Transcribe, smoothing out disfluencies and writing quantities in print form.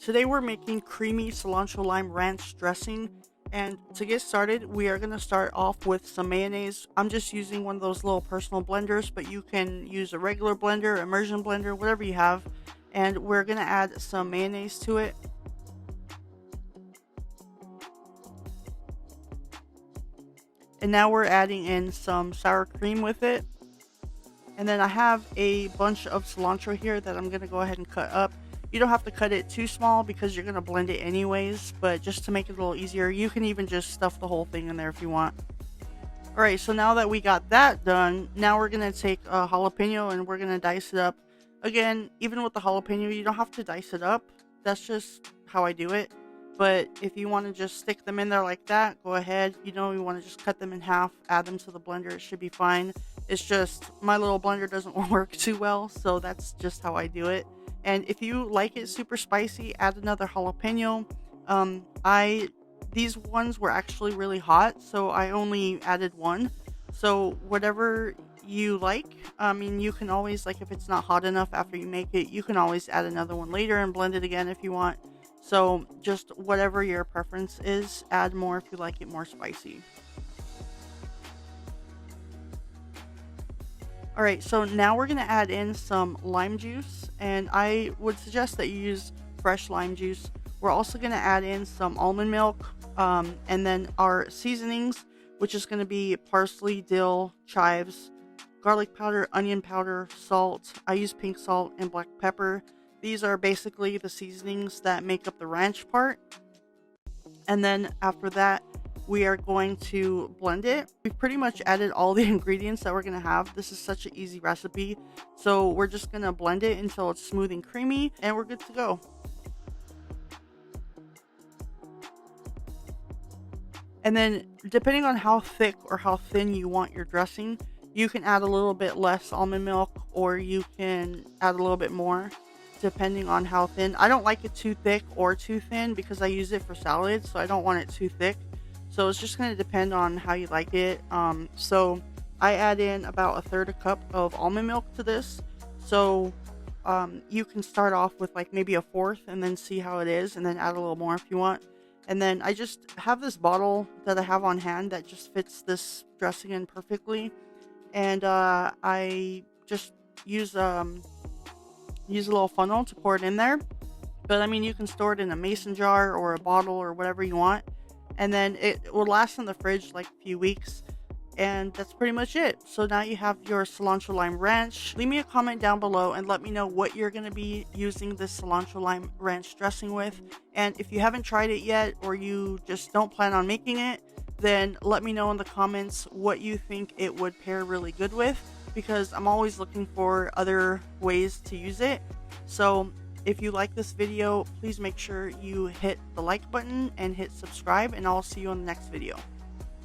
today we're making creamy cilantro lime ranch dressing. And to get started, we are going to start off with some mayonnaise. I'm just using one of those little personal blenders, but you can use a regular blender, immersion blender, whatever you have. And we're going to add some mayonnaise to it. And now we're adding in some sour cream with it. And then I have a bunch of cilantro here that I'm going to go ahead and cut up. You don't have to cut it too small because you're going to blend it anyways, but just to make it a little easier, you can even just stuff the whole thing in there if you want. Alright, so now that we got that done, now we're going to take a jalapeno and we're going to dice it up. Again, even with the jalapeno, you don't have to dice it up. That's just how I do it. But if you want to just stick them in there like that, go ahead. You want to just cut them in half, add them to the blender. It should be fine. It's just my little blender doesn't work too well, so that's just how I do it. And if you like it super spicy, add another jalapeno. These ones were actually really hot, so I only added one. So whatever you like, you can always, like, if it's not hot enough after you make it, you can always add another one later and blend it again if you want. So just whatever your preference is, add more if you like it more spicy. Alright, so now we're going to add in some lime juice, and I would suggest that you use fresh lime juice. We're also going to add in some almond milk, and then our seasonings, which is going to be parsley, dill, chives, garlic powder, onion powder, salt. I use pink salt and black pepper. These are basically the seasonings that make up the ranch part. And then after that, we are going to blend it. We've pretty much added all the ingredients that we're going to have. This is such an easy recipe. So we're just going to blend it until it's smooth and creamy, and we're good to go. And then depending on how thick or how thin you want your dressing, you can add a little bit less almond milk, or you can add a little bit more depending on how thin. I don't like it too thick or too thin because I use it for salads, so I don't want it too thick. So it's just going to depend on how you like it. So I add in about 1/3 cup of almond milk to this. So you can start off with like maybe 1/4 and then see how it is, and then add a little more if you want. And then I just have this bottle that I have on hand that just fits this dressing in perfectly. And I just use a little funnel to pour it in there. But you can store it in a mason jar or a bottle or whatever you want. And then it will last in the fridge like a few weeks. And that's pretty much it. So now you have your cilantro lime ranch. Leave me a comment down below and let me know what you're going to be using this cilantro lime ranch dressing with. And if you haven't tried it yet, or you just don't plan on making it, then let me know in the comments what you think it would pair really good with, because I'm always looking for other ways to use it. So if you like this video, please make sure you hit the like button and hit subscribe, and I'll see you on the next video.